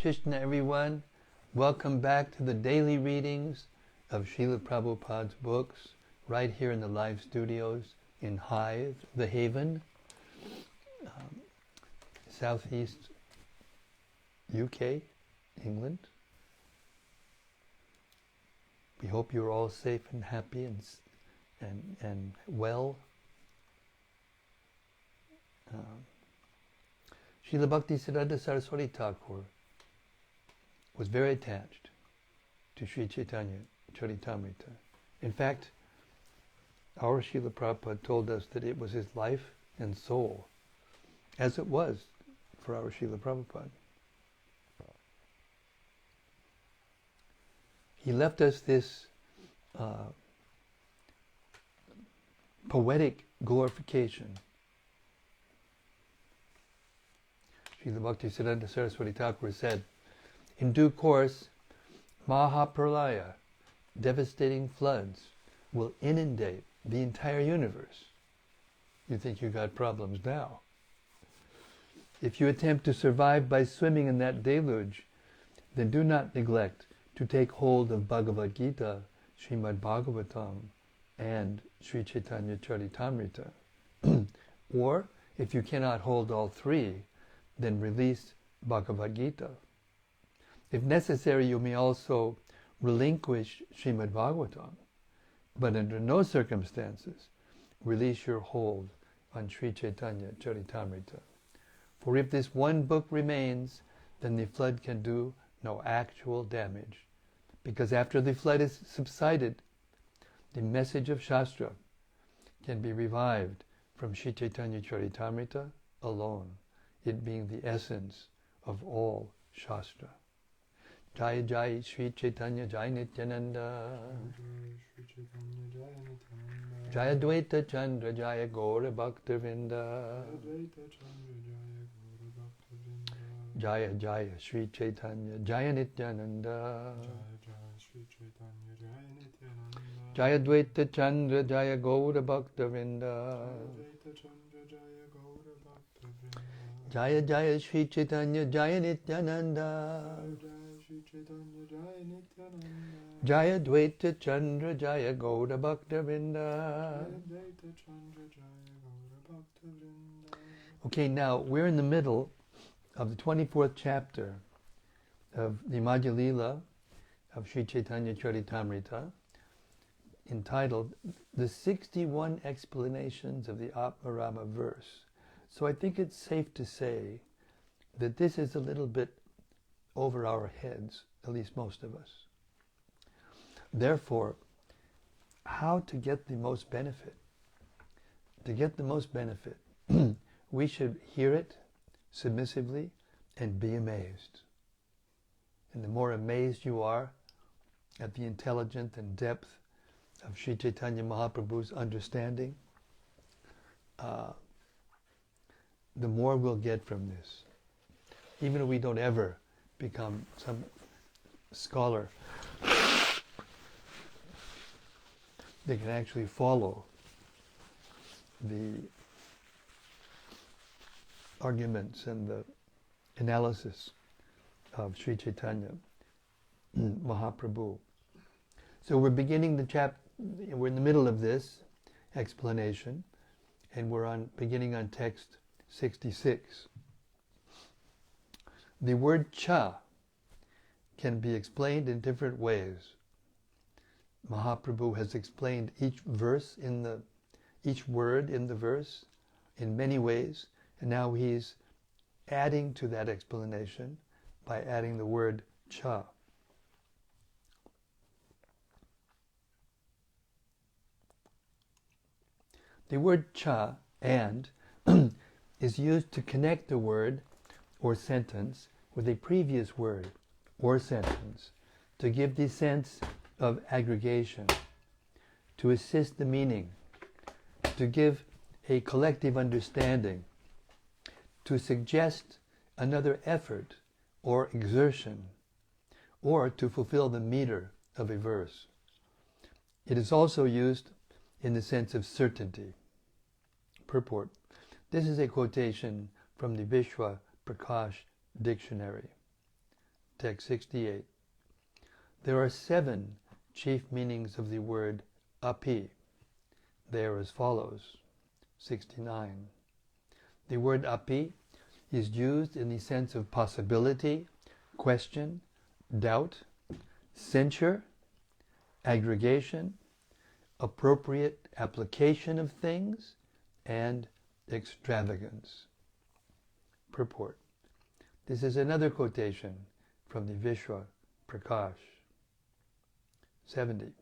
Krishna, everyone. Welcome back to the daily readings of Srila Prabhupada's books, right here in the live studios in Hythe, the Haven, southeast UK, England. We hope you're all safe and happy and well. Srila Bhaktisiddhanta Saraswati Thakur was very attached to Sri Caitanya-caritämrta. In fact, our Srila Prabhupada told us that it was his life and soul, as it was for our Srila Prabhupada. He left us this poetic glorification. Srila Bhaktisiddhanta Saraswati Thakur said, in due course, Mahapralaya, devastating floods, will inundate the entire universe. You think you got problems now. If you attempt to survive by swimming in that deluge, then do not neglect to take hold of Bhagavad Gita, Srimad Bhagavatam, and Sri Caitanya-caritämrta. Or, if you cannot hold all three, then release Bhagavad Gita. If necessary, you may also relinquish Srimad Bhagavatam, but under no circumstances release your hold on Sri Caitanya-caritämrta. For if this one book remains, then the flood can do no actual damage, because after the flood is subsided, the message of Shastra can be revived from Sri Caitanya-caritämrta alone, it being the essence of all Shastra. Jaya Jaya Sri Chaitanya Jaya Nityananda Jaya Dvaita Chandra Jaya Gaura Bhaktavinda Jaya Jaya Sri Chaitanya Jaya Nityananda Jaya Dvaita Chandra Jaya Gaura Bhaktavinda Jaya Jaya Sri Chaitanya Jaya Nityananda Jaya Dvaita Chandra Jaya Gaura Bhaktavinda. Okay, now we're in the middle of the 24th chapter of the Madhya-lila of Sri Caitanya-caritämrta, entitled The 61 Explanations of the Ätmäräma verse. So I think it's safe to say that this is a little bit over our heads, at least most of us. Therefore, how to get the most benefit? To get the most benefit, we should hear it submissively and be amazed. And the more amazed you are at the intelligence and depth of Sri Chaitanya Mahaprabhu's understanding, the more we'll get from this. Even if we don't ever become some scholar that can actually follow the arguments and the analysis of Sri Chaitanya Mahaprabhu. So we're beginning we're in the middle of this explanation, and we're beginning on text 66. The word cha can be explained in different ways. Mahaprabhu has explained each word in the verse in many ways, and now he's adding to that explanation by adding the word cha. The word cha, and, is used to connect the word or sentence with a previous word or sentence to give the sense of aggregation, to assist the meaning, to give a collective understanding, to suggest another effort or exertion, or to fulfill the meter of a verse. It is also used in the sense of certainty. Purport. This is a quotation from the Vishwa Prakash Dictionary. Text 68. There are 7 chief meanings of the word api. They are as follows. 69. The word api is used in the sense of possibility, question, doubt, censure, aggregation, appropriate application of things, and extravagance. Purport. This is another quotation from the Vishwa Prakash. 70.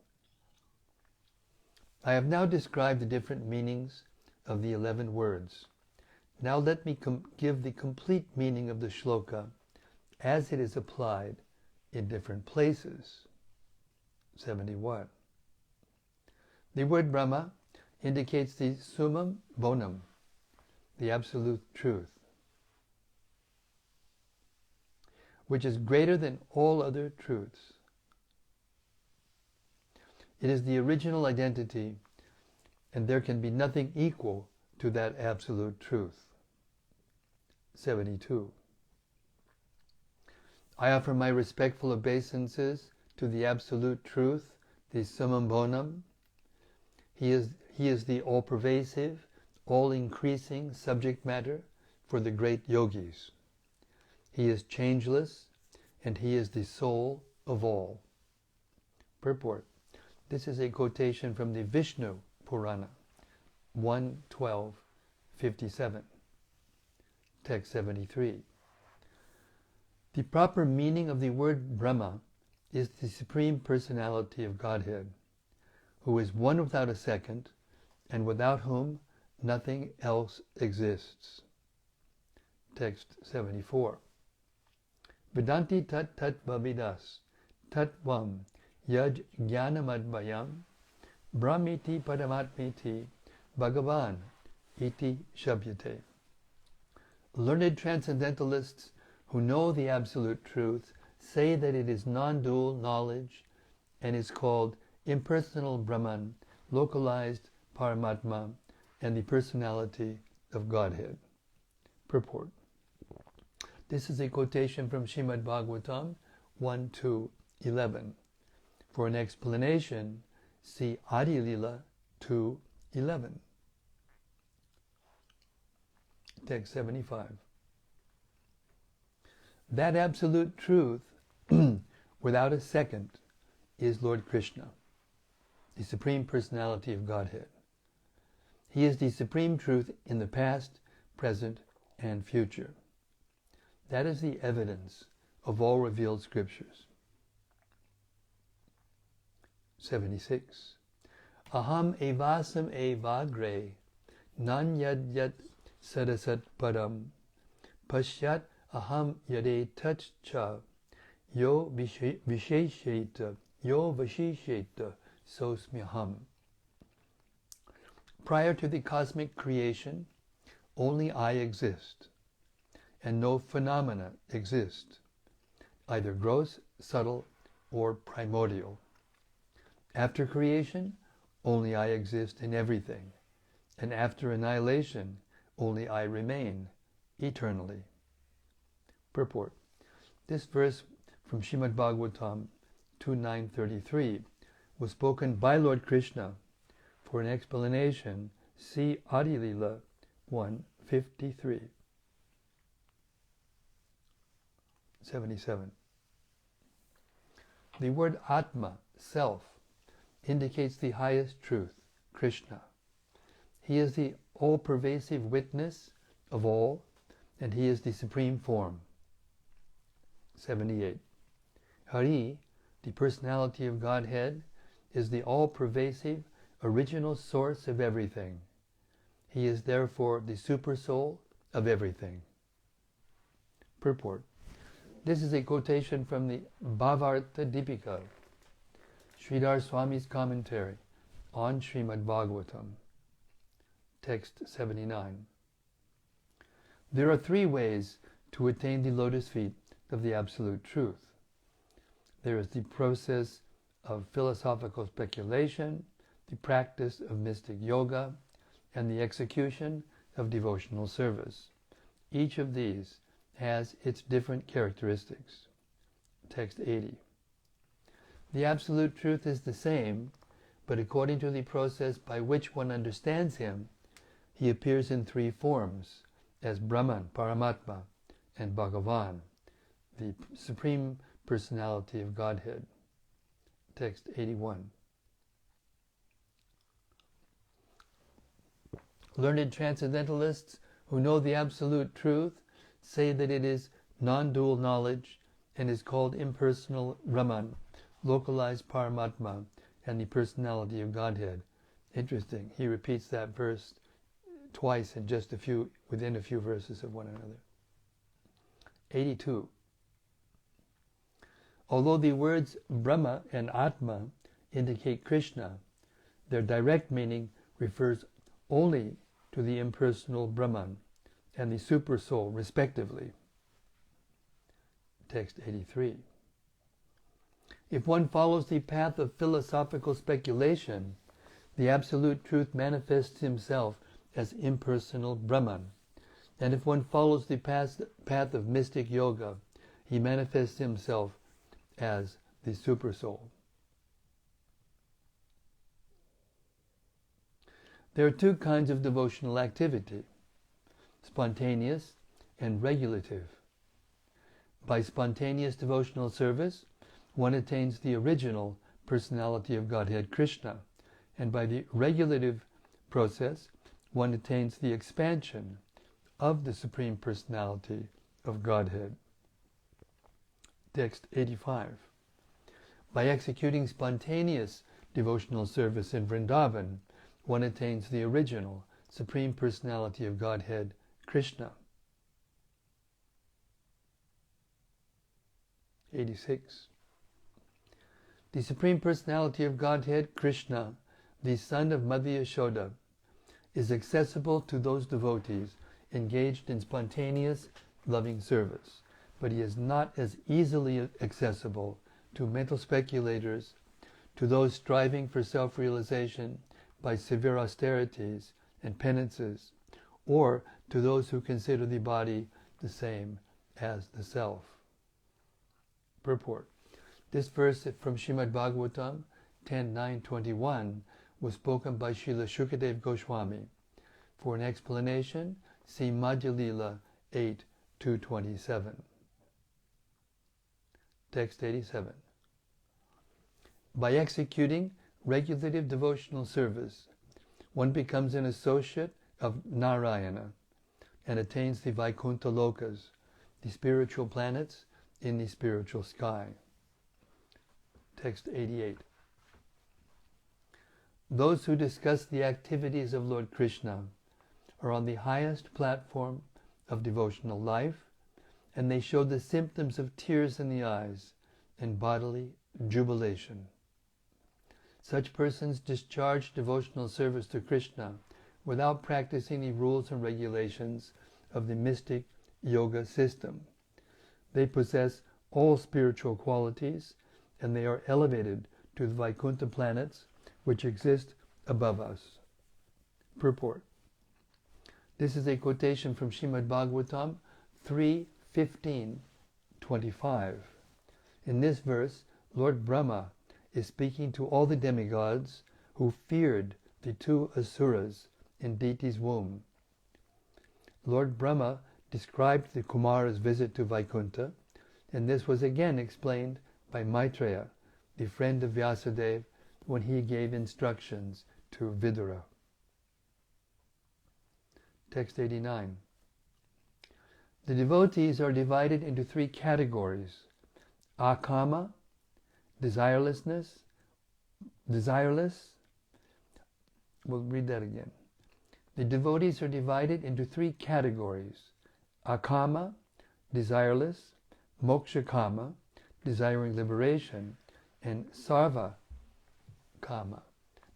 I have now described the different meanings of the 11 words. Now let me give the complete meaning of the shloka as it is applied in different places. 71. The word Brahma indicates the summum bonum, the absolute truth, which is greater than all other truths. It is the original identity, and there can be nothing equal to that absolute truth. 72. I offer my respectful obeisances to the absolute truth, the summum bonum. He is the all-pervasive, all-increasing subject matter for the great yogis. He is changeless, and he is the soul of all. Purport. This is a quotation from the Vishnu Purana, 1:12:57, text 73. The proper meaning of the word Brahma is the Supreme Personality of Godhead, who is one without a second, and without whom nothing else exists. Text 74. Vedanti tat tat vavidas, tat vam yaj jnanamadvayam, brahmiti paramatmiti, bhagavan iti shabhyate. Learned transcendentalists who know the absolute truth say that it is non-dual knowledge and is called impersonal Brahman, localized Paramatma, and the personality of Godhead. Purport. This is a quotation from Srimad Bhagavatam 1:2:11. For an explanation, see Madhya-lila 2:11. Text 75. That absolute truth, without a second, is Lord Krishna, the Supreme Personality of Godhead. He is the Supreme Truth in the past, present, and future. That is the evidence of all revealed scriptures. 76. Aham evasam evagre nanyad yat sadasat param pashyat aham yade tatcha yo vishesheta sosmyaham. Prior to the cosmic creation, only I exist, and no phenomena exist, either gross, subtle, or primordial. After creation, only I exist in everything, and after annihilation, only I remain eternally. Purport. This verse from Srimad Bhagavatam 2:9-33 was spoken by Lord Krishna. For an explanation, see Madhya-lila 1:53. 77. The word Atma, self, indicates the highest truth, Krishna. He is the all-pervasive witness of all, and he is the supreme form. 78. Hari, the personality of Godhead, is the all-pervasive, original source of everything. He is therefore the super-soul of everything. Purport. This is a quotation from the Bhavarta Dipika, Sridhar Swami's commentary on Srimad Bhagavatam, text 79. There are 3 ways to attain the lotus feet of the Absolute Truth. There is the process of philosophical speculation, the practice of mystic yoga, and the execution of devotional service. Each of these has its different characteristics. Text 80. The Absolute Truth is the same, but according to the process by which one understands him, he appears in three forms, as Brahman, Paramatma, and Bhagavan, the Supreme Personality of Godhead. Text 81. Learned transcendentalists who know the Absolute Truth say that it is non-dual knowledge and is called impersonal Brahman, localized Paramatma, and the personality of Godhead. Interesting. He repeats that verse twice in just within a few verses of one another. 82. Although the words Brahma and Atma indicate Krishna, their direct meaning refers only to the impersonal Brahman and the Supersoul, respectively. Text 83. If one follows the path of philosophical speculation, the Absolute Truth manifests himself as impersonal Brahman. And if one follows the path of mystic yoga, he manifests himself as the Supersoul. There are two kinds of devotional activity, spontaneous and regulative. By spontaneous devotional service, one attains the original personality of Godhead, Krishna, and by the regulative process, one attains the expansion of the Supreme Personality of Godhead. Text 85. By executing spontaneous devotional service in Vrindavan, one attains the original Supreme Personality of Godhead, Krishna. 86. The Supreme Personality of Godhead, Krishna, the son of Mother Yashoda, is accessible to those devotees engaged in spontaneous loving service, but he is not as easily accessible to mental speculators, to those striving for self-realization by severe austerities and penances, or to those who consider the body the same as the self. Purport. This verse from Srimad Bhagavatam 10.9.21 was spoken by Srila Shukadev Goswami. For an explanation, see Madhya-lila 8.2.27. Text 87. By executing regulative devotional service, one becomes an associate of Narayana and attains the Vaikuntha Lokas, the spiritual planets in the spiritual sky. Text 88. Those who discuss the activities of Lord Krishna are on the highest platform of devotional life, and they show the symptoms of tears in the eyes and bodily jubilation. Such persons discharge devotional service to Krishna without practicing the rules and regulations of the mystic yoga system. They possess all spiritual qualities, and they are elevated to the Vaikuntha planets which exist above us. Purport. This is a quotation from Srimad Bhagavatam 3:15-25. In this verse, Lord Brahma is speaking to all the demigods who feared the two asuras in Diti's womb. Lord Brahma described the Kumara's visit to Vaikuntha, and this was again explained by Maitreya, the friend of Vyasadeva, when he gave instructions to Vidura. Text 89. The devotees are divided into three categories: akama, desireless. We'll read that again. The devotees are divided into three categories: akama, desireless; mokshakama, desiring liberation; and sarva kama,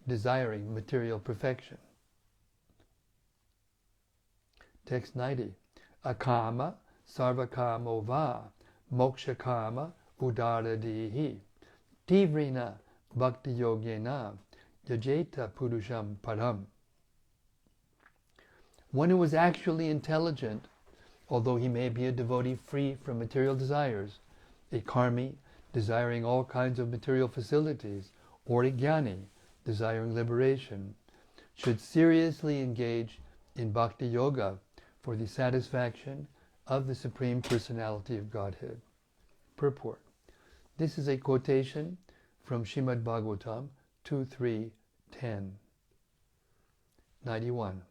desiring material perfection. Text 90. Akama sarvakamo va mokshakama udaradihi tivrina bhakti yogena yajeta purusham param. One who is actually intelligent, although he may be a devotee free from material desires, a karmi desiring all kinds of material facilities, or a jnani, desiring liberation, should seriously engage in bhakti yoga for the satisfaction of the Supreme Personality of Godhead. Purport. This is a quotation from Srimad Bhagavatam 2.3.10. 91.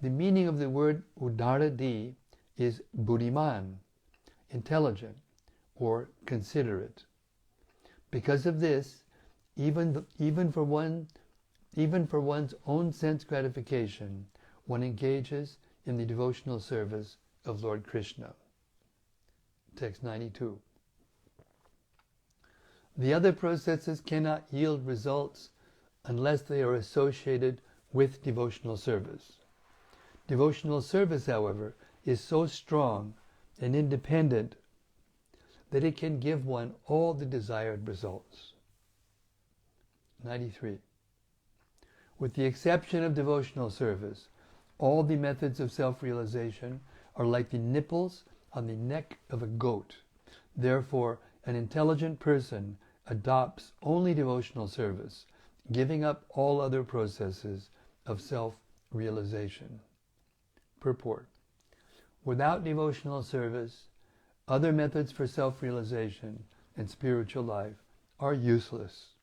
The meaning of the word udaradi is buddhiman, intelligent, or considerate. Because of this, even for one's own sense gratification, one engages in the devotional service of Lord Krishna. Text 92. The other processes cannot yield results unless they are associated with devotional service. Devotional service, however, is so strong and independent that it can give one all the desired results. 93. With the exception of devotional service, all the methods of self-realization are like the nipples on the neck of a goat. Therefore, an intelligent person adopts only devotional service, giving up all other processes of self-realization. Purport. Without devotional service, other methods for self-realization and spiritual life are useless.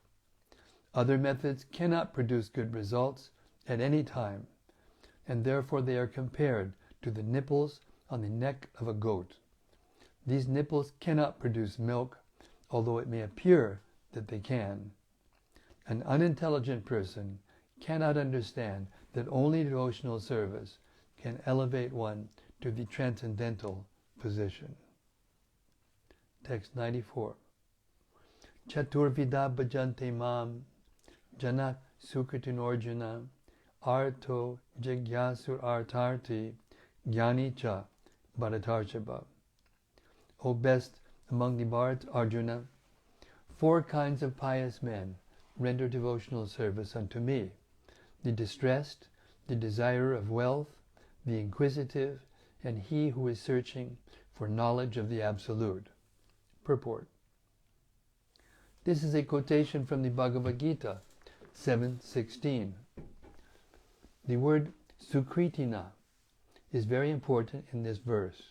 Other methods cannot produce good results at any time, and therefore they are compared to the nipples on the neck of a goat. These nipples cannot produce milk, although it may appear that they can. An unintelligent person cannot understand that only devotional service can elevate one to the transcendental position. Text 94. Chaturvida bhajante mam jana sukritinarjuna arto jigyasur artarti jnani cha bharatarchaba. O best among the bards, Arjuna, 4 kinds of pious men render devotional service unto me: the distressed, the desirer of wealth, the inquisitive, and he who is searching for knowledge of the Absolute. Purport. This is a quotation from the Bhagavad Gita 7.16. The word sukritina is very important in this verse.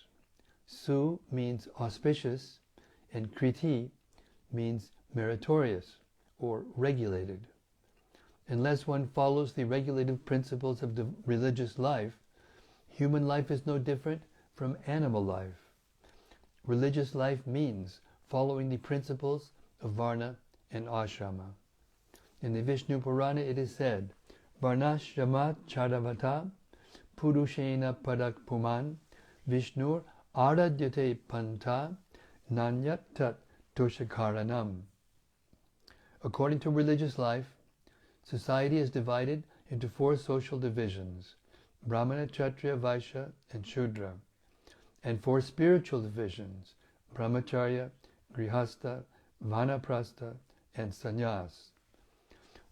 Su means auspicious, and kriti means meritorious or regulated. Unless one follows the regulative principles of the religious life, human life is no different from animal life. Religious life means following the principles of varna and ashrama. In the Vishnu Purana it is said, Varnashrama charavata purushena padak puman Vishnur aradyate panta nanyat tat toshakaranam. According to religious life, society is divided into 4 social divisions: Brahmana, Kshatriya, Vaishya, and Shudra, and 4 spiritual divisions: Brahmacharya, Grihastha, Vanaprastha, and Sannyas.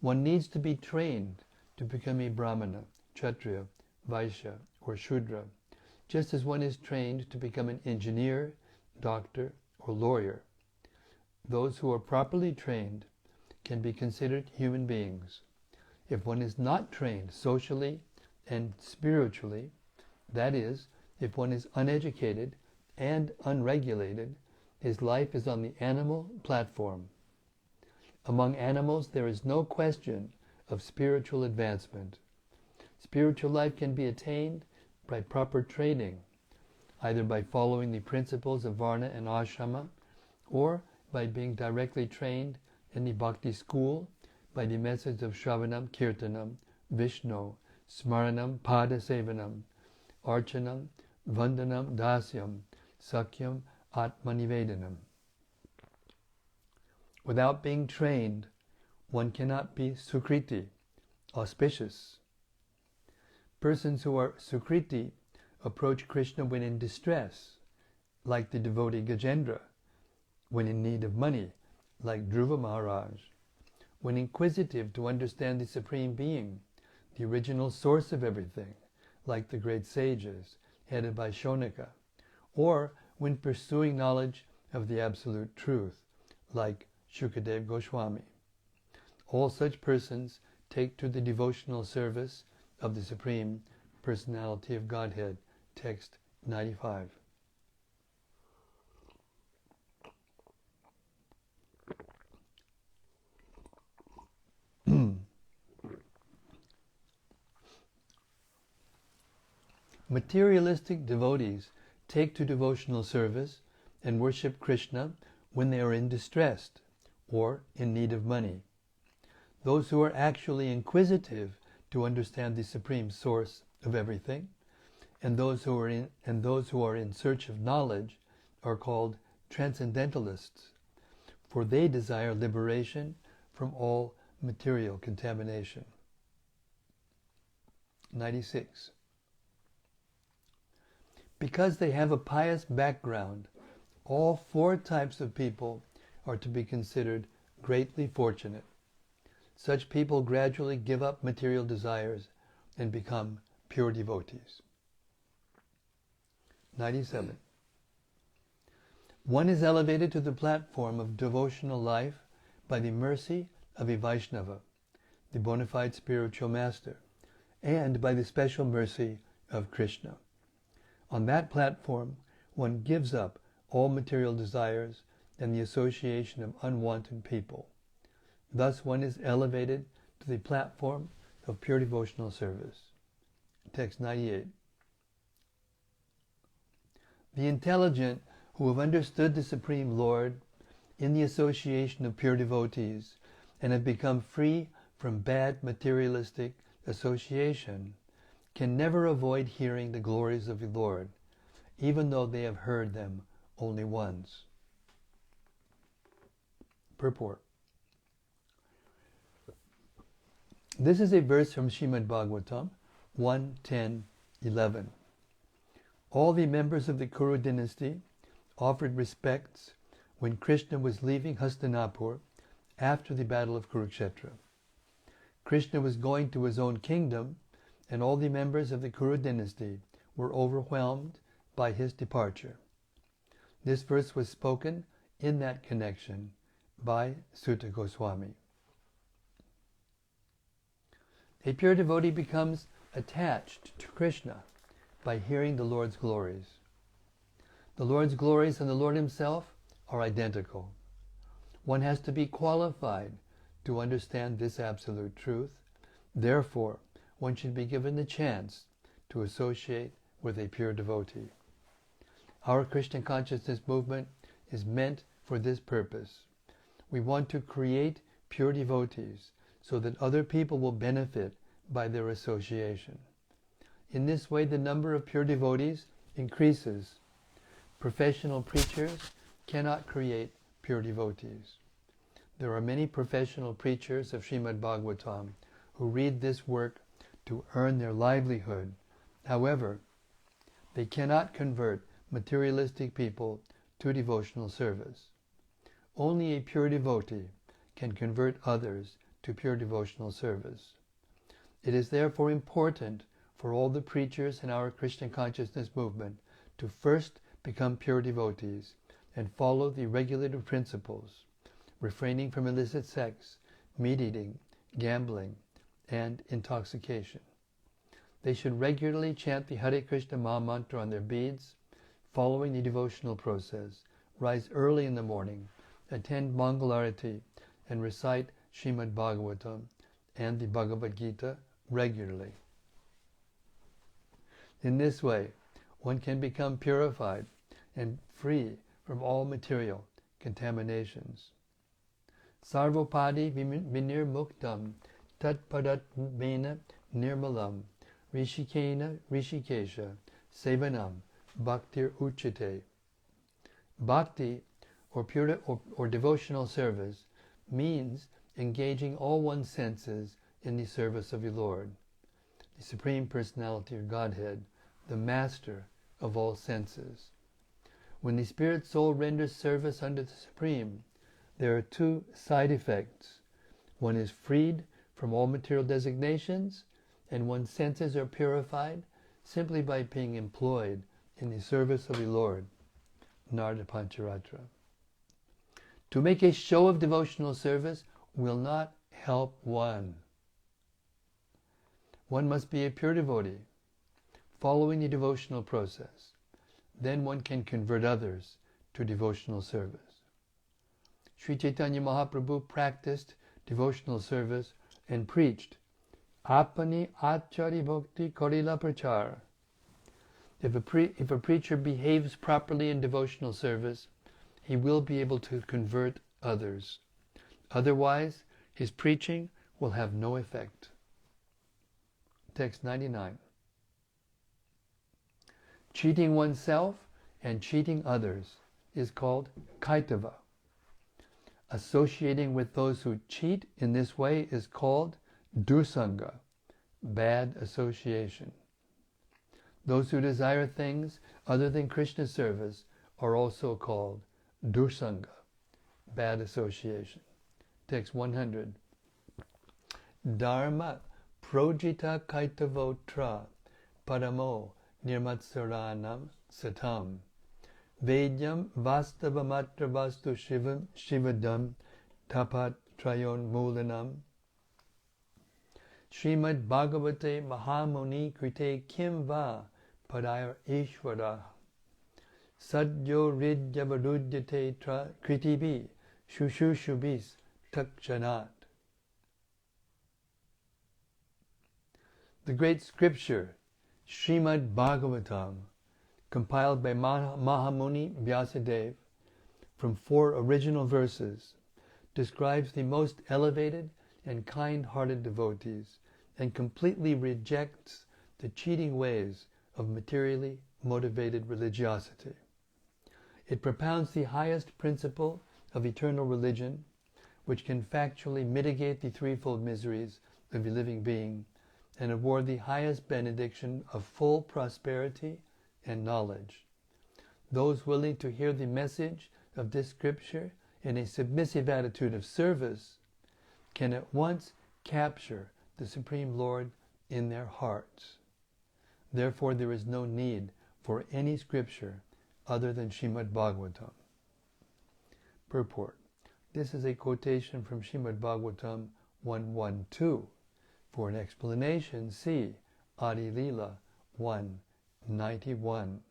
One needs to be trained to become a Brahmana, Kshatriya, Vaishya, or Shudra, just as one is trained to become an engineer, doctor, or lawyer. Those who are properly trained can be considered human beings. If one is not trained socially and spiritually, that is, if one is uneducated and unregulated, his life is on the animal platform. Among animals, there is no question of spiritual advancement. Spiritual life can be attained by proper training, either by following the principles of Varna and Ashrama, or by being directly trained in the Bhakti school by the methods of Shravanam, Kirtanam, Vishnu, Smaranam, Pada Sevanam, Archanam, Vandanam, Dasyam, Sakyam, Atmanivedanam. Without being trained, one cannot be Sukriti, auspicious. Persons who are Sukriti approach Krishna when in distress, like the devotee Gajendra, when in need of money, like Dhruva Maharaj, when inquisitive to understand the Supreme Being, the original source of everything, like the great sages, headed by Shonaka, or when pursuing knowledge of the Absolute Truth, like Shukadev Goswami. All such persons take to the devotional service of the Supreme Personality of Godhead. Text 95. Materialistic devotees take to devotional service and worship Krishna when they are in distress or in need of money. Those who are actually inquisitive to understand the supreme source of everything, and those who are in search of knowledge, are called transcendentalists, for they desire liberation from all material contamination. 96. Because they have a pious background, all four types of people are to be considered greatly fortunate. Such people gradually give up material desires and become pure devotees. 97. One is elevated to the platform of devotional life by the mercy of a Vaishnava, the bona fide spiritual master, and by the special mercy of Krishna. On that platform, one gives up all material desires and the association of unwanted people. Thus one is elevated to the platform of pure devotional service. Text 98. The intelligent who have understood the Supreme Lord in the association of pure devotees and have become free from bad materialistic association can never avoid hearing the glories of the Lord, even though they have heard them only once. Purport. This is a verse from Srimad Bhagavatam 1:10-11. All the members of the Kuru dynasty offered respects when Krishna was leaving Hastinapur after the battle of Kurukshetra. Krishna was going to his own kingdom, and all the members of the Kuru dynasty were overwhelmed by his departure. This verse was spoken in that connection by Sutta Goswami. A pure devotee becomes attached to Krishna by hearing the Lord's glories. The Lord's glories and the Lord himself are identical. One has to be qualified to understand this absolute truth. Therefore, one should be given the chance to associate with a pure devotee. Our Krishna consciousness movement is meant for this purpose. We want to create pure devotees so that other people will benefit by their association. In this way, the number of pure devotees increases. Professional preachers cannot create pure devotees. There are many professional preachers of Srimad Bhagavatam who read this work to earn their livelihood. However, they cannot convert materialistic people to devotional service. Only a pure devotee can convert others to pure devotional service. It is therefore important for all the preachers in our Krishna consciousness movement to first become pure devotees and follow the regulative principles, refraining from illicit sex, meat eating, gambling, and intoxication. They should regularly chant the Hare Krishna Maha Mantra on their beads, following the devotional process, rise early in the morning, attend Mangal Arati, and recite Srimad Bhagavatam and the Bhagavad Gita regularly. In this way, one can become purified and free from all material contaminations. Sarvopadi vinirmuktam tatpadatmena nirmalam rishikena rishikesha sevanam bhaktir uchite. Bhakti, or devotional service, means engaging all one's senses in the service of the Lord, the Supreme Personality of Godhead, the Master of all senses. When the spirit soul renders service unto the Supreme, there are two side effects. One is freed from all material designations, and one's senses are purified simply by being employed in the service of the Lord. Narada Pancharatra. To make a show of devotional service will not help one. One must be a pure devotee, following the devotional process. Then one can convert others to devotional service. Sri Chaitanya Mahaprabhu practiced devotional service and preached, Apani Achari Bhakti Korila Prachar. If a preacher behaves properly in devotional service, he will be able to convert others. Otherwise, his preaching will have no effect. Text 99. Cheating oneself and cheating others is called kaitava. Associating with those who cheat in this way is called dusanga, bad association. Those who desire things other than Krishna service are also called dusanga, bad association. Text 100. Dharma projita kaitavotra paramo nirmatsaranam satam vedyam vastavamatra vastu shivadam tapat trayon mulanam Srimad Bhagavate Mahamuni Krite Kim Va Padayar Ishvara Sadyo Ridyavarudyate Kritibi Shushushubis Takjanat. The great scripture, Srimad Bhagavatam, compiled by Mahamuni Vyasadeva from 4 original verses, describes the most elevated and kind-hearted devotees and completely rejects the cheating ways of materially motivated religiosity. It propounds the highest principle of eternal religion, which can factually mitigate the threefold miseries of a living being and award the highest benediction of full prosperity and knowledge. Those willing to hear the message of this scripture in a submissive attitude of service can at once capture the Supreme Lord in their hearts. Therefore, there is no need for any scripture other than Srimad Bhagavatam. Purport. This is a quotation from Srimad Bhagavatam 112. For an explanation, see Madhya-lila 191.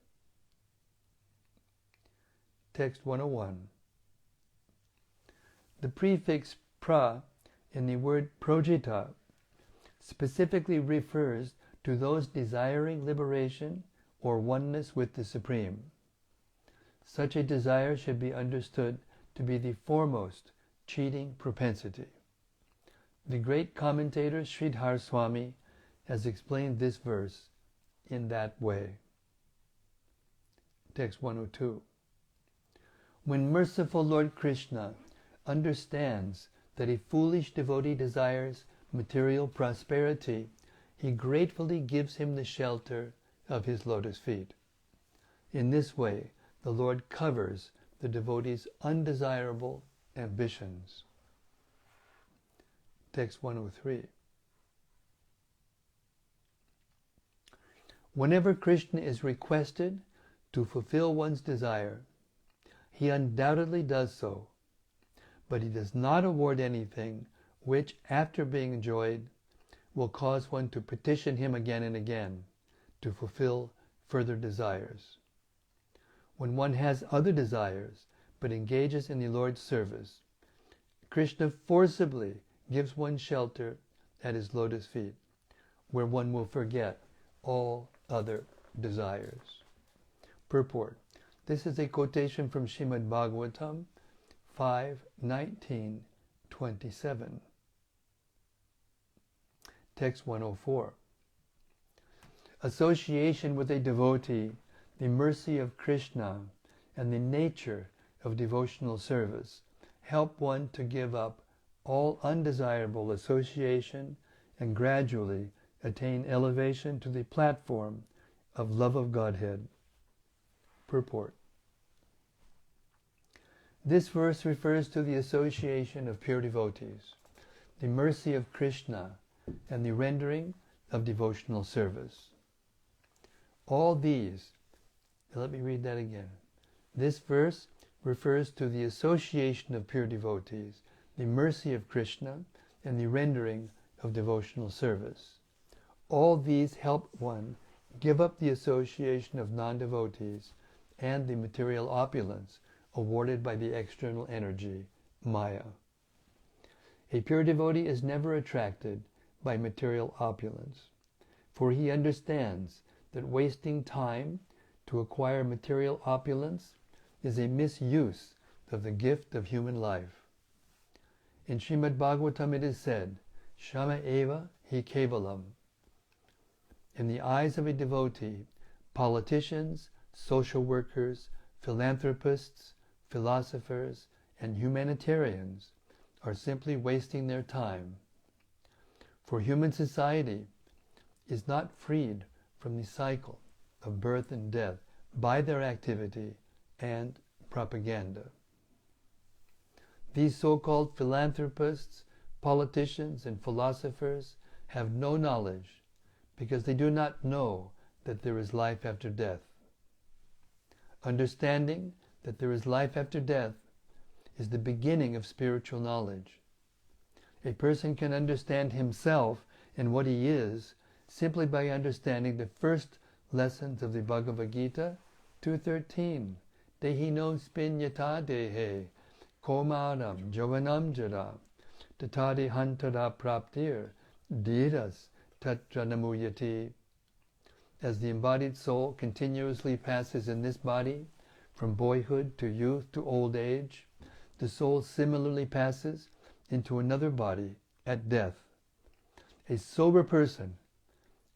Text 101. The prefix pra in the word projita specifically refers to those desiring liberation or oneness with the Supreme. Such a desire should be understood to be the foremost cheating propensity. The great commentator Sridhar Swami has explained this verse in that way. Text 102. When merciful Lord Krishna understands that a foolish devotee desires material prosperity, he gratefully gives him the shelter of his lotus feet. In this way, the Lord covers the devotee's undesirable ambitions. Text 103. Whenever Krishna is requested to fulfill one's desire, he undoubtedly does so, but he does not award anything which, after being enjoyed, will cause one to petition him again and again to fulfill further desires. When one has other desires but engages in the Lord's service, Krishna forcibly gives one shelter at his lotus feet, where one will forget all other desires. Purport. This is a quotation from Srimad Bhagavatam 5:19-27. Text 104. Association with a devotee, the mercy of Krishna, and the nature of devotional service help one to give up all undesirable association and gradually attain elevation to the platform of love of Godhead. Purport. This verse refers to the association of pure devotees, the mercy of Krishna, and the rendering of devotional service. All these, let me read that again. This verse refers to the association of pure devotees, the mercy of Krishna, and the rendering of devotional service. All these help one give up the association of non-devotees and the material opulence awarded by the external energy, Maya. A pure devotee is never attracted by material opulence, for he understands that wasting time to acquire material opulence is a misuse of the gift of human life. In Srimad Bhagavatam it is said, Shama eva hi kevalam. In the eyes of a devotee, politicians, social workers, philanthropists, philosophers, and humanitarians are simply wasting their time. For human society is not freed from the cycle of birth and death by their activity and propaganda. These so-called philanthropists, politicians, and philosophers have no knowledge because they do not know that there is life after death. Understanding that there is life after death is the beginning of spiritual knowledge. A person can understand himself and what he is simply by understanding the first lessons of the Bhagavad Gita 2.13. Dehino spinyata dehe komaram jovanam jara tatadi hantara praptir dhiras tatra namuyati. As the embodied soul continuously passes in this body from boyhood to youth to old age, the soul similarly passes into another body at death. A sober person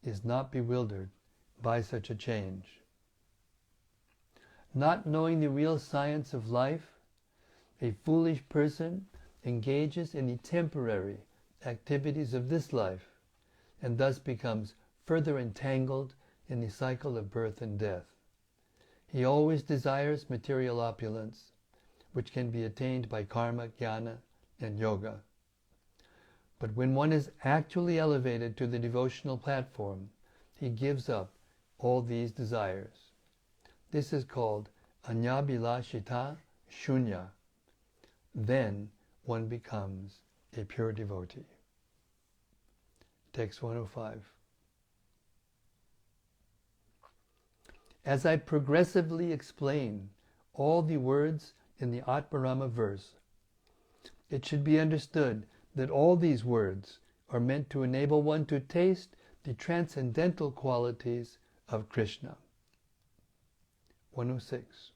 is not bewildered by such a change. Not knowing the real science of life, a foolish person engages in the temporary activities of this life and thus becomes further entangled in the cycle of birth and death. He always desires material opulence, which can be attained by karma, jnana, and yoga. But when one is actually elevated to the devotional platform, he gives up all these desires. This is called anyabhilashita shunya. Then one becomes a pure devotee. Text 105. As I progressively explain all the words in the Ätmäräma verse, it should be understood that all these words are meant to enable one to taste the transcendental qualities of Krishna. 106.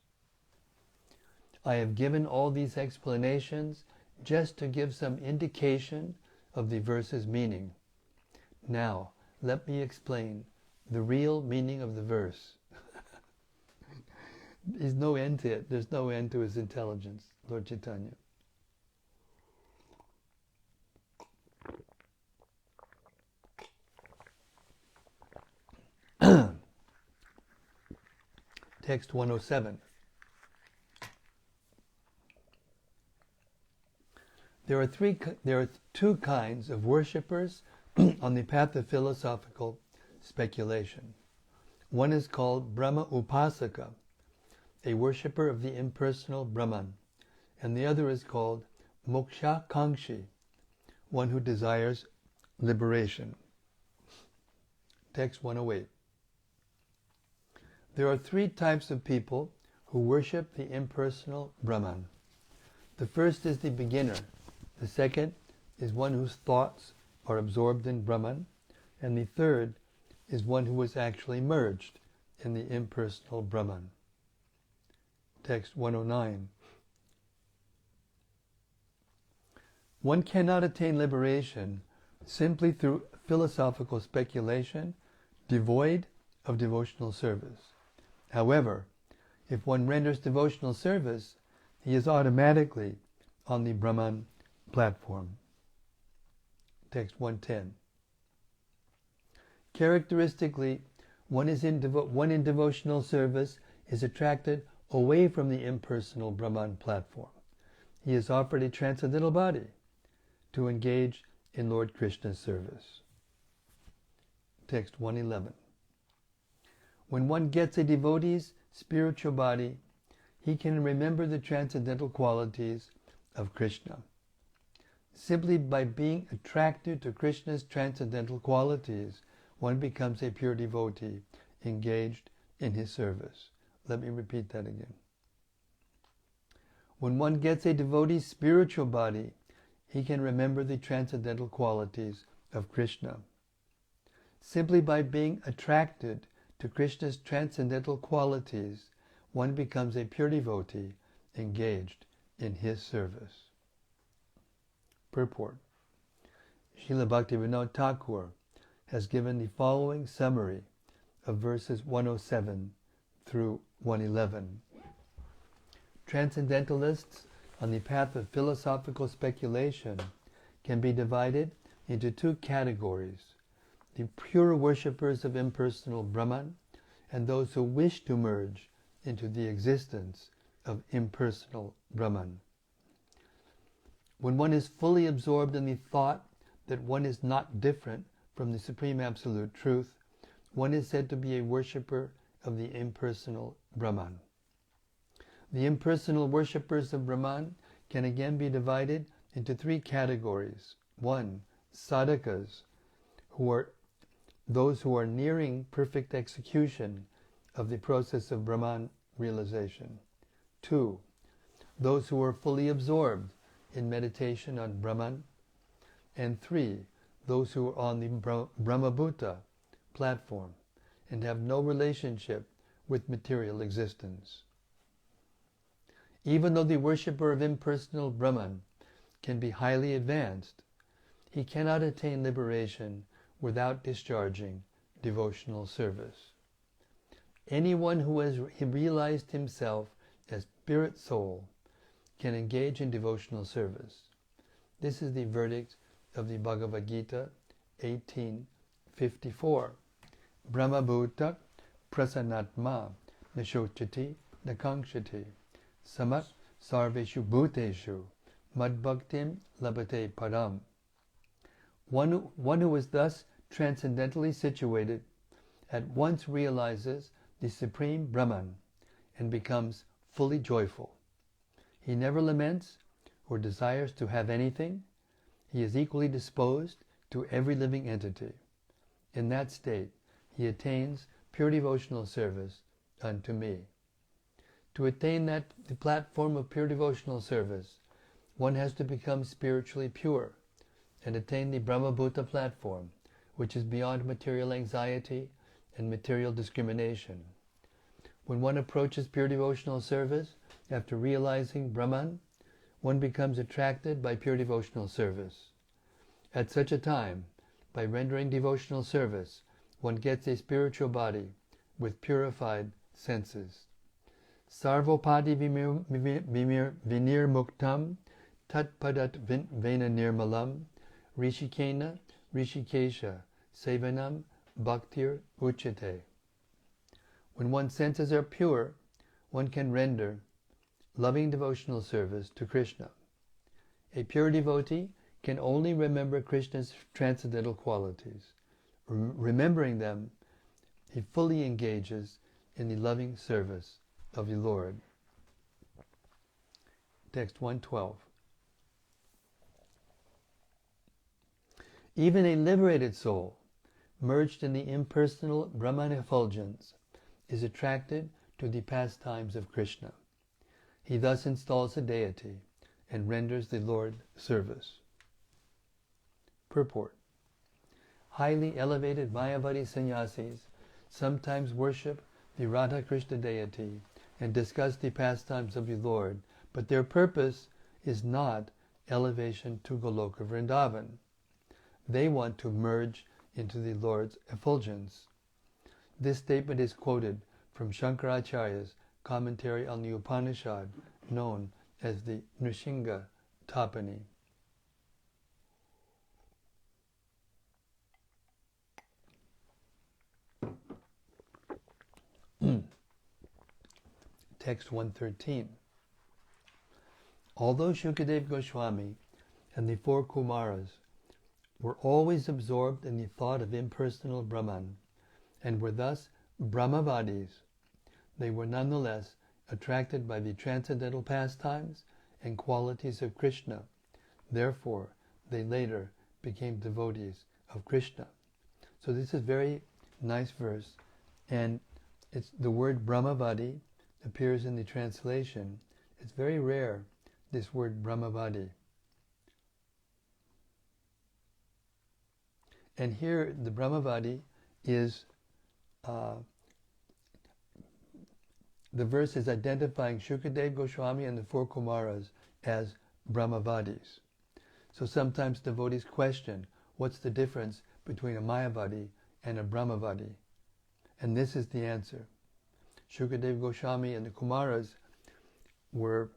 I have given all these explanations just to give some indication of the verse's meaning. Now, let me explain the real meaning of the verse. There's no end to it. There's no end to his intelligence, Lord Chaitanya. Text 107. There are two kinds of worshippers on the path of philosophical speculation. One is called Brahma Upasaka, a worshipper of the impersonal Brahman, and the other is called Moksha Kangshi, one who desires liberation. Text 108. There are three types of people who worship the impersonal Brahman. The first is the beginner. The second is one whose thoughts are absorbed in Brahman. And the third is one who is actually merged in the impersonal Brahman. Text 109. One cannot attain liberation simply through philosophical speculation, devoid of devotional service. However, if one renders devotional service, he is automatically on the Brahman platform. Text 110. Characteristically, one in devotional service is attracted away from the impersonal Brahman platform. He is offered a transcendental body to engage in Lord Krishna's service. Text 111. When one gets a devotee's spiritual body, he can remember the transcendental qualities of Krishna. Simply by being attracted to Krishna's transcendental qualities, one becomes a pure devotee engaged in his service. Let me repeat that again. When one gets a devotee's spiritual body, he can remember the transcendental qualities of Krishna. Simply by being attracted to Krishna's transcendental qualities, one becomes a pure devotee engaged in his service. Purport. Srila Bhaktivinoda Thakur has given the following summary of verses 107 through 111. Transcendentalists on the path of philosophical speculation can be divided into two categories: the pure worshippers of impersonal Brahman and those who wish to merge into the existence of impersonal Brahman. When one is fully absorbed in the thought that one is not different from the Supreme Absolute Truth, one is said to be a worshipper of the impersonal Brahman. The impersonal worshippers of Brahman can again be divided into three categories. 1. Sadhakas, who are those who are nearing perfect execution of the process of Brahman realization. 2. Those who are fully absorbed in meditation on Brahman. And 3. Those who are on the Brahmabhuta platform and have no relationship with material existence. Even though the worshipper of impersonal Brahman can be highly advanced, he cannot attain liberation without discharging devotional service. Anyone who has realized himself as spirit soul can engage in devotional service. This is the verdict of the Bhagavad Gita 18:54. Brahmabhuta prasannatma nashochati nakangshati samat sarveshu bhuteshu madbhaktim labhate param. One who is thus transcendentally situated at once realizes the Supreme Brahman and becomes fully joyful. He never laments or desires to have anything. He is equally disposed to every living entity. In that state, he attains pure devotional service unto me. To attain the platform of pure devotional service, one has to become spiritually pure and attain the Brahmabhuta platform, which is beyond material anxiety and material discrimination. When one approaches pure devotional service, after realizing Brahman, one becomes attracted by pure devotional service. At such a time, by rendering devotional service, one gets a spiritual body with purified senses. Sarvopadi vinir muktam tatpadat vena nirmalam rishikena rishikesha sevanam bhaktir uchate. When one's senses are pure, one can render loving devotional service to Krishna. A pure devotee can only remember Krishna's transcendental qualities. Remembering them, he fully engages in the loving service of the Lord. Text 112. Even a liberated soul, merged in the impersonal Brahman effulgence, is attracted to the pastimes of Krishna. He thus installs a deity and renders the Lord service. Purport. Highly elevated Mayavadi sannyasis sometimes worship the Radha Krishna deity and discuss the pastimes of the Lord, but their purpose is not elevation to Goloka Vrindavan. They want to merge into the Lord's effulgence. This statement is quoted from Shankaracharya's commentary on the Upanishad known as the Nrsimha Tapani. Text 113. Although Shukadeva Goswami and the four Kumaras were always absorbed in the thought of impersonal Brahman and were thus Brahmavadis, they were nonetheless attracted by the transcendental pastimes and qualities of Krishna. Therefore, they later became devotees of Krishna. So this is a very nice verse, and it's the word Brahmavadi appears in the translation. It's very rare, this word Brahmavadi. And here the Brahmavadi is, the verse is identifying Shukadev Goswami and the four Kumaras as Brahmavadis. So sometimes devotees question, what's the difference between a Mayavadi and a Brahmavadi? And this is the answer. Shukadev Goswami and the Kumaras were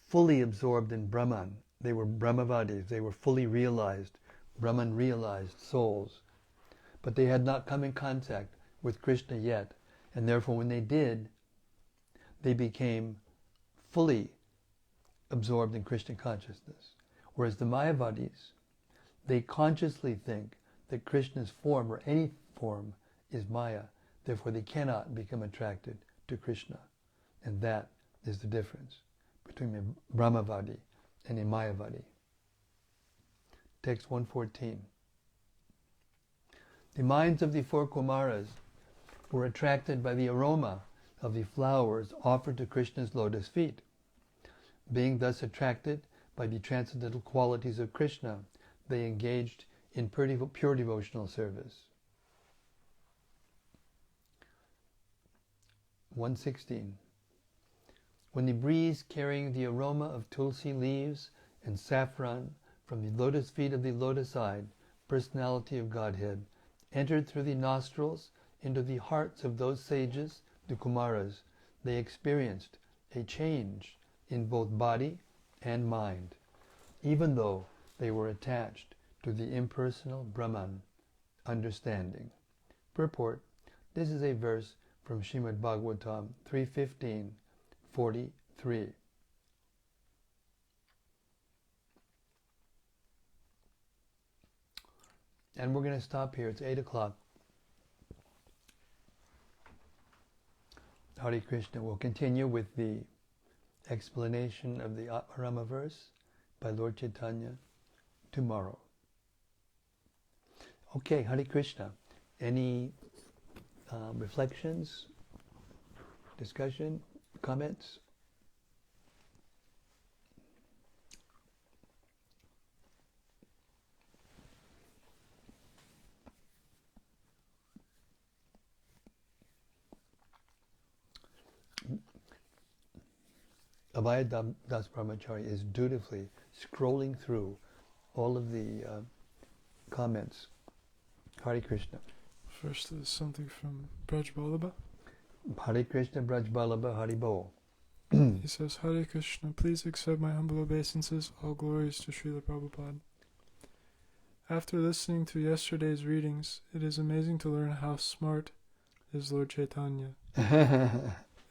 fully absorbed in Brahman. They were Brahmavadis. They were fully realized, Brahman-realized souls. But they had not come in contact with Krishna yet. And therefore when they did, they became fully absorbed in Krishna consciousness. Whereas the Mayavadis, they consciously think that Krishna's form, or any form, is Maya. Therefore they cannot become attracted to Krishna. And that is the difference between a Brahmavadi and a Mayavadi. Text 114. The minds of the four Kumaras were attracted by the aroma of the flowers offered to Krishna's lotus feet. Being thus attracted by the transcendental qualities of Krishna, they engaged in pure devotional service. 116. When the breeze carrying the aroma of tulsi leaves and saffron from the lotus feet of the lotus-eyed personality of Godhead entered through the nostrils into the hearts of those sages, the Kumaras, they experienced a change in both body and mind, even though they were attached to the impersonal Brahman understanding. Purport. This is a verse from Srimad Bhagavatam 3:15-43. And we're going to stop here. It's 8 o'clock. Hare Krishna. We'll continue with the explanation of the Ätmäräma verse by Lord Chaitanya tomorrow. Okay, Hare Krishna. Any reflections, discussion, comments? Abhaya Das Brahmachari is dutifully scrolling through all of the comments. Hare Krishna. First is something from Braj Vallabha. Hare Krishna Braj Vallabha Hari Bol. He says, Hare Krishna, please accept my humble obeisances, all glories to Srila Prabhupada. After listening to yesterday's readings, it is amazing to learn how smart is Lord Chaitanya.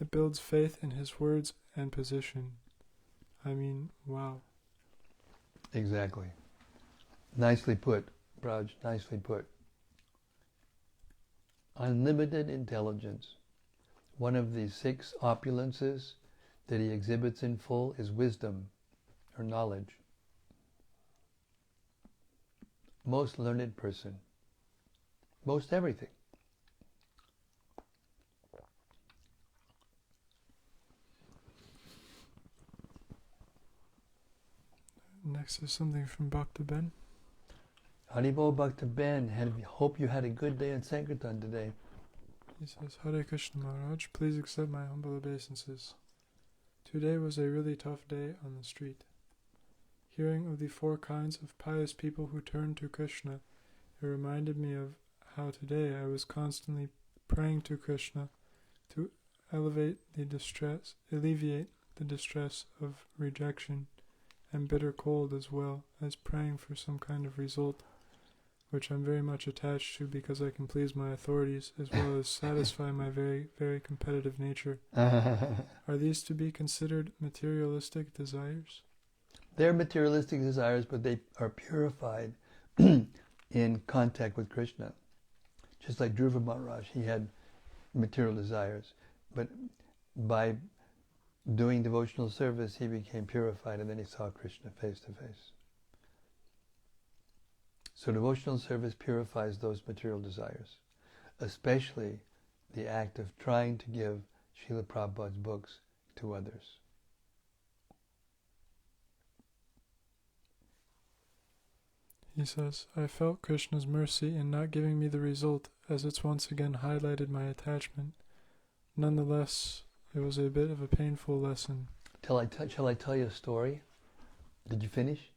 It builds faith in his words and position. I mean, wow. Exactly. Nicely put, Braj, nicely put. Unlimited intelligence. One of the 6 opulences that he exhibits in full is wisdom, or knowledge. Most learned person. Most everything. Next is something from Bhakta Ben. Haribol Bhakta Ben, hope you had a good day in Sankirtan today. He says, Hare Krishna Maharaj, please accept my humble obeisances. Today was a really tough day on the street. Hearing of the 4 kinds of pious people who turn to Krishna, it reminded me of how today I was constantly praying to Krishna to alleviate the distress of rejection and bitter cold, as well as praying for some kind of result, which I'm very much attached to because I can please my authorities as well as satisfy my very, very competitive nature. Are these to be considered materialistic desires? They're materialistic desires, but they are purified in contact with Krishna. Just like Dhruva Maharaj, he had material desires, but by doing devotional service, he became purified, and then he saw Krishna face to face. So devotional service purifies those material desires, especially the act of trying to give Srila Prabhupada's books to others. He says, I felt Krishna's mercy in not giving me the result, as it's once again highlighted my attachment. Nonetheless, it was a bit of a painful lesson. Shall I tell you a story? Did you finish?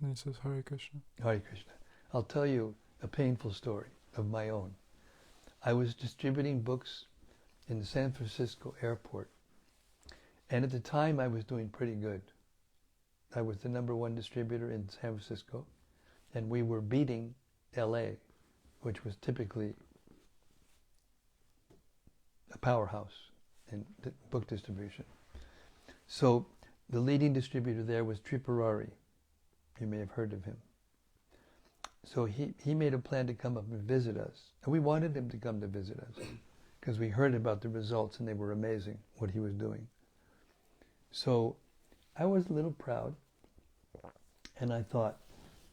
And he says, Hare Krishna. Hare Krishna. I'll tell you a painful story of my own. I was distributing books in the San Francisco airport, and at the time I was doing pretty good. I was the #1 distributor in San Francisco, and we were beating LA, which was typically a powerhouse in book distribution. So the leading distributor there was Tripurari. You may have heard of him. So he made a plan to come up and visit us. And we wanted him to come to visit us because we heard about the results and they were amazing, what he was doing. So I was a little proud, and I thought,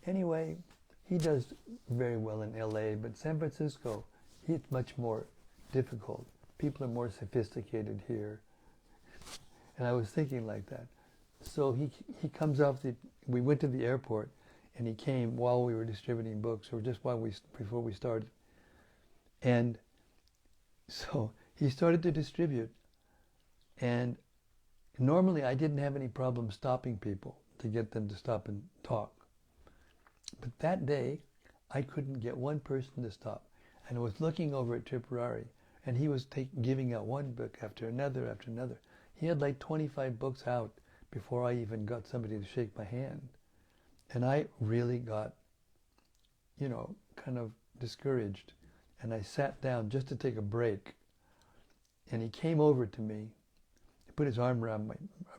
anyway, he does very well in LA, but San Francisco, it's much more difficult. People are more sophisticated here. And I was thinking like that. So he comes off we went to the airport, and he came while we were distributing books, or just before we started. And so he started to distribute. And normally I didn't have any problem stopping people to get them to stop and talk. But that day, I couldn't get one person to stop. And I was looking over at Tripurari, and he was giving out one book after another after another. He had like 25 books out before I even got somebody to shake my hand. And I really got, kind of discouraged. And I sat down just to take a break. And he came over to me, he put his arm around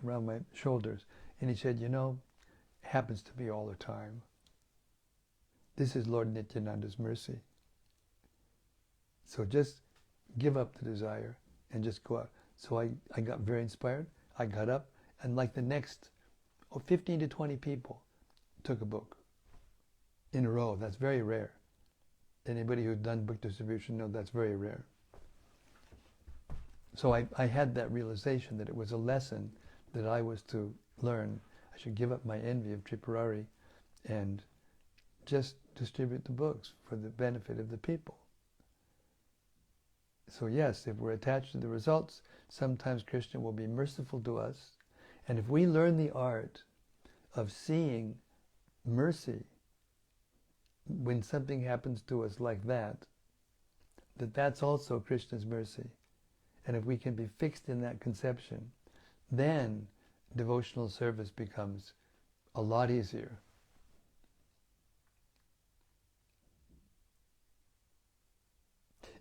my shoulders, and he said, it happens to me all the time. This is Lord Nityananda's mercy. So just give up the desire and just go out. So I got very inspired. I got up, and like the next 15 to 20 people took a book in a row. That's very rare. Anybody who's done book distribution knows that's very rare. So I had that realization that it was a lesson that I was to learn. I should give up my envy of Tripurari and just distribute the books for the benefit of the people. So yes, if we're attached to the results, sometimes Krishna will be merciful to us. And if we learn the art of seeing mercy when something happens to us like that, that's also Krishna's mercy. And if we can be fixed in that conception, then devotional service becomes a lot easier.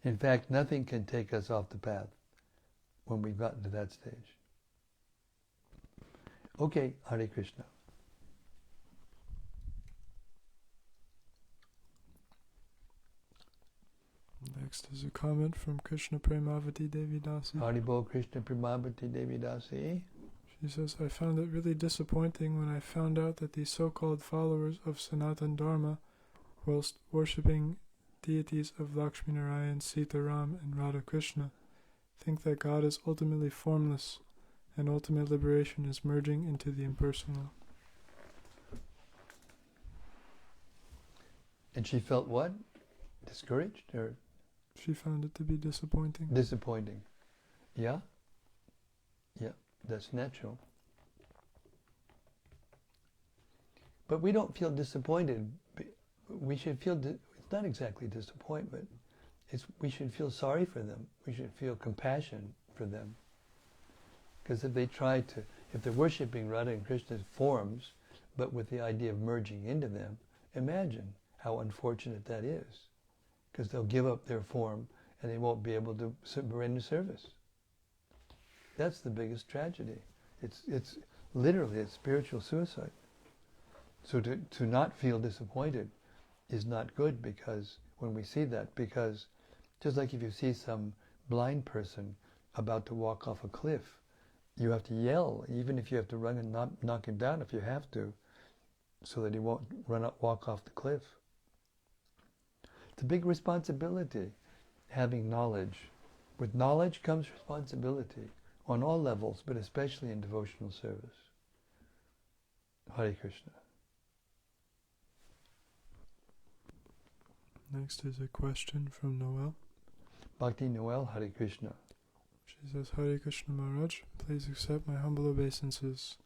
In fact, nothing can take us off the path when we've gotten to that stage. Okay, Hare Krishna. Next is a comment from Krishna Premavati Devi Dasi. Haribol Krishna Premavati Devi Dasi. She says, I found it really disappointing when I found out that the so-called followers of Sanatana Dharma, whilst worshipping deities of Lakshmi Narayan, Sita Ram, and Radha Krishna, think that God is ultimately formless and ultimate liberation is merging into the impersonal. And she felt what? Discouraged? Or she found it to be disappointing. Disappointing. Yeah? Yeah, that's natural. But we don't feel disappointed. We should feel, it's not exactly disappointment. We should feel sorry for them. We should feel compassion for them. Because if they're worshipping Radha and Krishna's forms, but with the idea of merging into them, imagine how unfortunate that is. Because they'll give up their form and they won't be able to render service. That's the biggest tragedy. It's literally a spiritual suicide. So to not feel disappointed is not good, because when we see that, because just like if you see some blind person about to walk off a cliff, You have to yell, even if you have to run and knock him down if you have to, so that he won't walk off the cliff. It's a big responsibility, having knowledge. With knowledge comes responsibility on all levels, but especially in devotional service. Hare Krishna. Next is a question from Noel. Bhakti Noel, Hare Krishna. She says, Hare Krishna Maharaj, please accept my humble obeisances.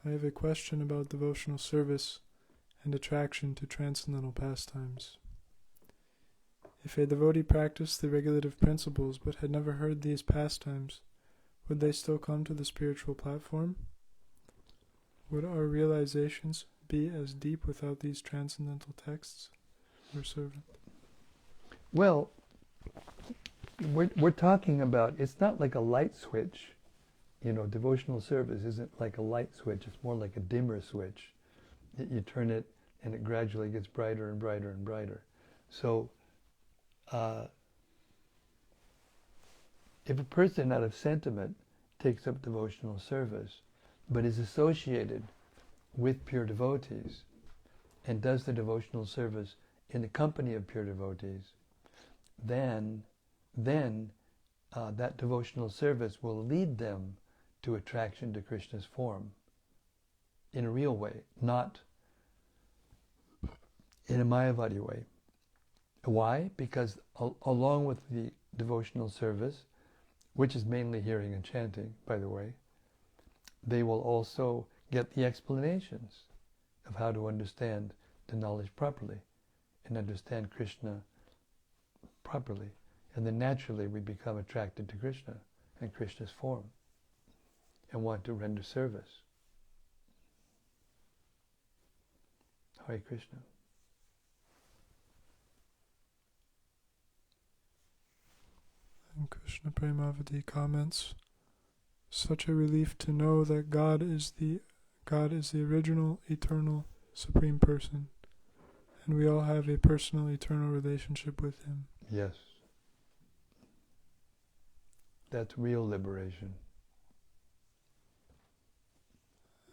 I have a question about devotional service and attraction to transcendental pastimes. If a devotee practiced the regulative principles but had never heard these pastimes, would they still come to the spiritual platform? Would our realizations be as deep without these transcendental texts? Or servant? Well, we're talking about, it's not like a light switch. You know, devotional service isn't like a light switch, it's more like a dimmer switch. You turn it and it gradually gets brighter and brighter and brighter. So, if a person out of sentiment takes up devotional service, but is associated with pure devotees, and does the devotional service in the company of pure devotees, then that devotional service will lead them to attraction to Krishna's form in a real way, not in a Mayavadi way. Why? Because along with the devotional service, which is mainly hearing and chanting, by the way, they will also get the explanations of how to understand the knowledge properly and understand Krishna properly. And then naturally we become attracted to Krishna and Krishna's form and want to render service. Hare Krishna. And Krishna Premavati comments, such a relief to know that God is the original, eternal, supreme person, and we all have a personal, eternal relationship with Him. Yes. That's real liberation.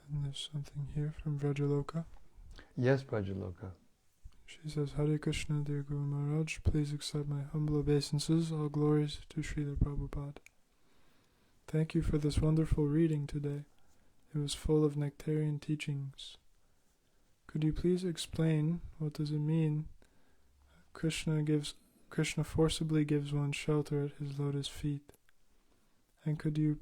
And there's something here from Vrajaloka. Yes, Prajaloka. She says, Hare Krishna, dear Guru Maharaj, please accept my humble obeisances. All glories to Srila Prabhupada. Thank you for this wonderful reading today. It was full of nectarian teachings. Could you please explain what does it mean Krishna forcibly gives one shelter at his lotus feet? And could you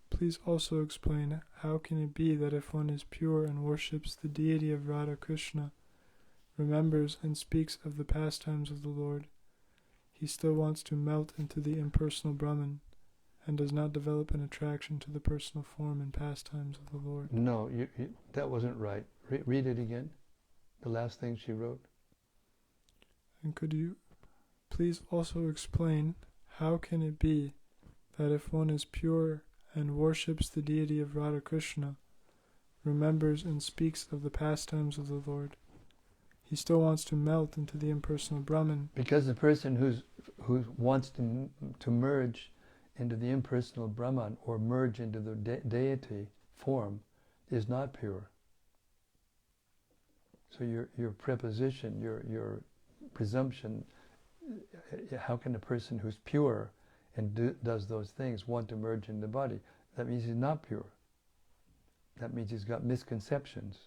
please also explain how can it be that if one is pure and worships the deity of Radha Krishna, remembers and speaks of the pastimes of the Lord, he still wants to melt into the impersonal Brahman and does not develop an attraction to the personal form and pastimes of the Lord? No, that wasn't right. Read it again, the last thing she wrote. And could you please also explain how can it be that if one is pure and worships the deity of Radha Krishna, remembers and speaks of the pastimes of the Lord, he still wants to melt into the impersonal Brahman? Because the person who wants to merge into the impersonal Brahman or merge into the deity form is not pure. So your preposition, your presumption, how can a person who's pure and does those things want to merge in the body? That means he's not pure. That means he's got misconceptions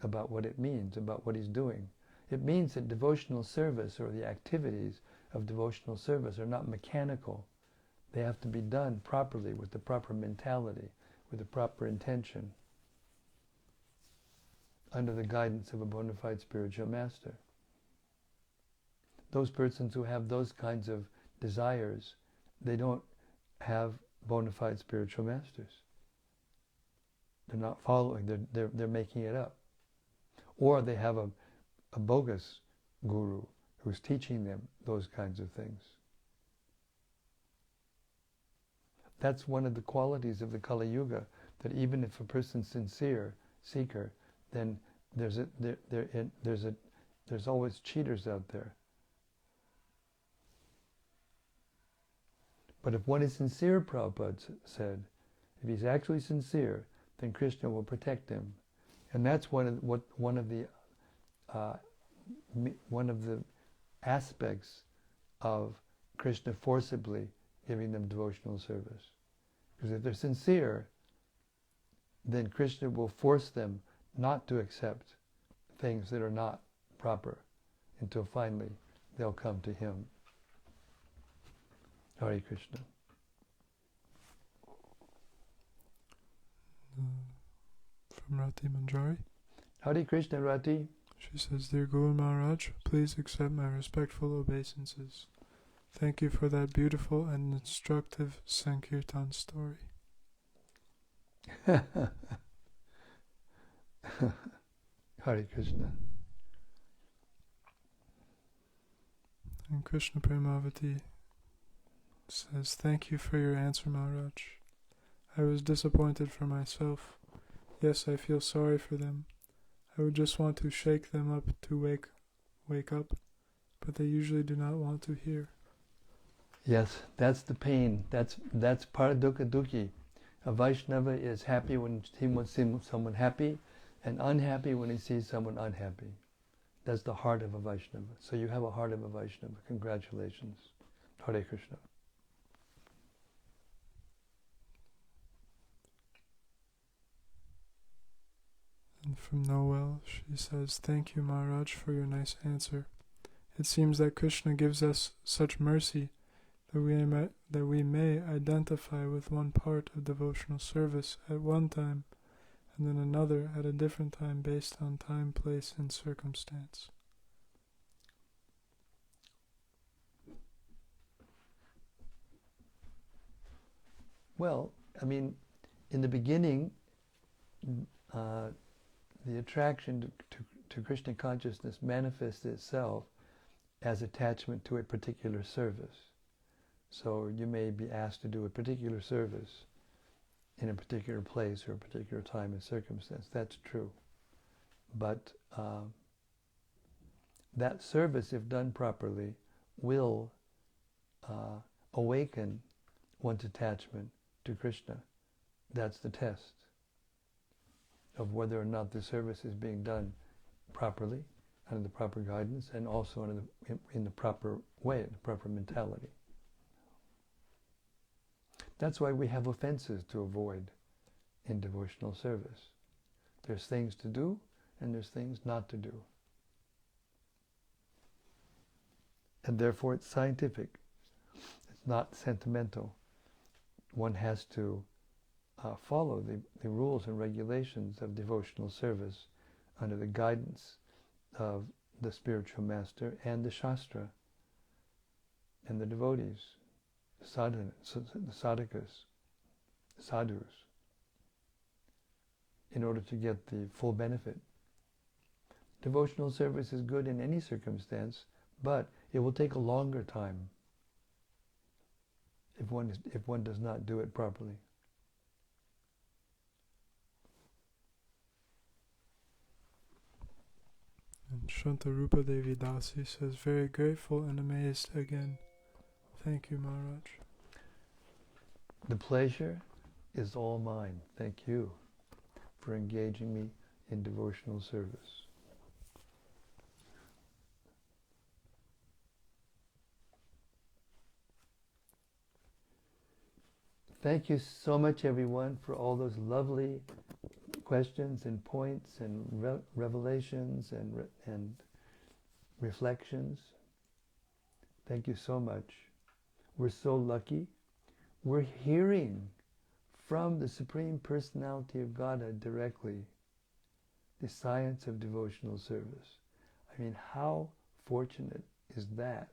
about what it means, about what he's doing. It means that devotional service or the activities of devotional service are not mechanical. They have to be done properly, with the proper mentality, with the proper intention, under the guidance of a bona fide spiritual master. Those persons who have those kinds of desires, they don't have bona fide spiritual masters. They're not following, they're making it up. Or they have a bogus guru who's teaching them those kinds of things. That's one of the qualities of the Kali Yuga, that even if a person's sincere seeker, then there's always cheaters out there. But if one is sincere, Prabhupada said, If he's actually sincere, then Krishna will protect him. And that's one of the aspects of Krishna forcibly giving them devotional service. Because if they're sincere, then Krishna will force them not to accept things that are not proper until finally they'll come to him. Hare Krishna. From Rati Manjari. Hare Krishna, Rati. She says, Dear Guru Maharaj, please accept my respectful obeisances. Thank you for that beautiful and instructive Sankirtan story. Hare Krishna. And Krishna Premavati says, Thank you for your answer, Maharaj. I was disappointed for myself. Yes, I feel sorry for them. I would just want to shake them up to wake up, but they usually do not want to hear. Yes, that's the pain. That's paradukha dukhi. A Vaishnava is happy when he wants to see someone happy, and unhappy when he sees someone unhappy. That's the heart of a Vaishnava. So you have a heart of a Vaishnava. Congratulations. Hare Krishna. And from Noel, she says, Thank you, Maharaj, for your nice answer. It seems that Krishna gives us such mercy that we may identify with one part of devotional service at one time and then another at a different time based on time, place, and circumstance. Well, I mean, in the beginning, the attraction to Krishna consciousness manifests itself as attachment to a particular service. So you may be asked to do a particular service in a particular place or a particular time and circumstance. That's true. But that service, if done properly, will awaken one's attachment to Krishna. That's the test of whether or not the service is being done properly, under the proper guidance, and also in the proper way, the proper mentality. That's why we have offenses to avoid in devotional service. There's things to do, and there's things not to do. And therefore it's scientific. It's not sentimental. One has to follow the rules and regulations of devotional service under the guidance of the spiritual master and the Shastra and the devotees, the sadhakas, the sadhus, in order to get the full benefit. Devotional service is good in any circumstance, but it will take a longer time if one does not do it properly. And Shantarupa Devi Dasi says, very grateful and amazed again. Thank you, Maharaj. The pleasure is all mine. Thank you for engaging me in devotional service. Thank you so much, everyone, for all those lovely questions and points and revelations and reflections. Thank you so much. We're so lucky. We're hearing from the Supreme Personality of Godhead directly the science of devotional service. I mean, how fortunate is that?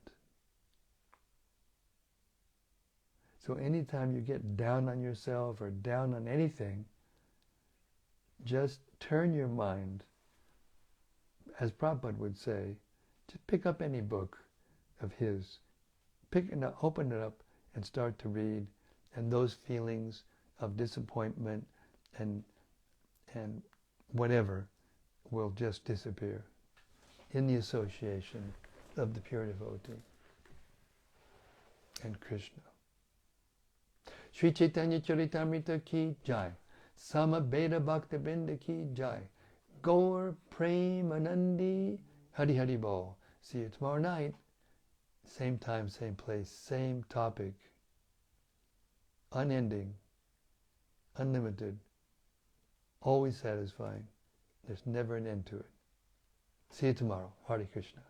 So anytime you get down on yourself or down on anything, just turn your mind, as Prabhupada would say, to pick up any book of his, open it up and start to read, and those feelings of disappointment and whatever will just disappear in the association of the pure devotee and Krishna. Sri Caitanya-caritämrta ki jai. Sama Beda Bhakta Binda ki jai. Gaur Premanandi Hari Hari Bol. See you tomorrow night. Same time, same place, same topic. Unending, unlimited, always satisfying. There's never an end to it. See you tomorrow. Hare Krishna.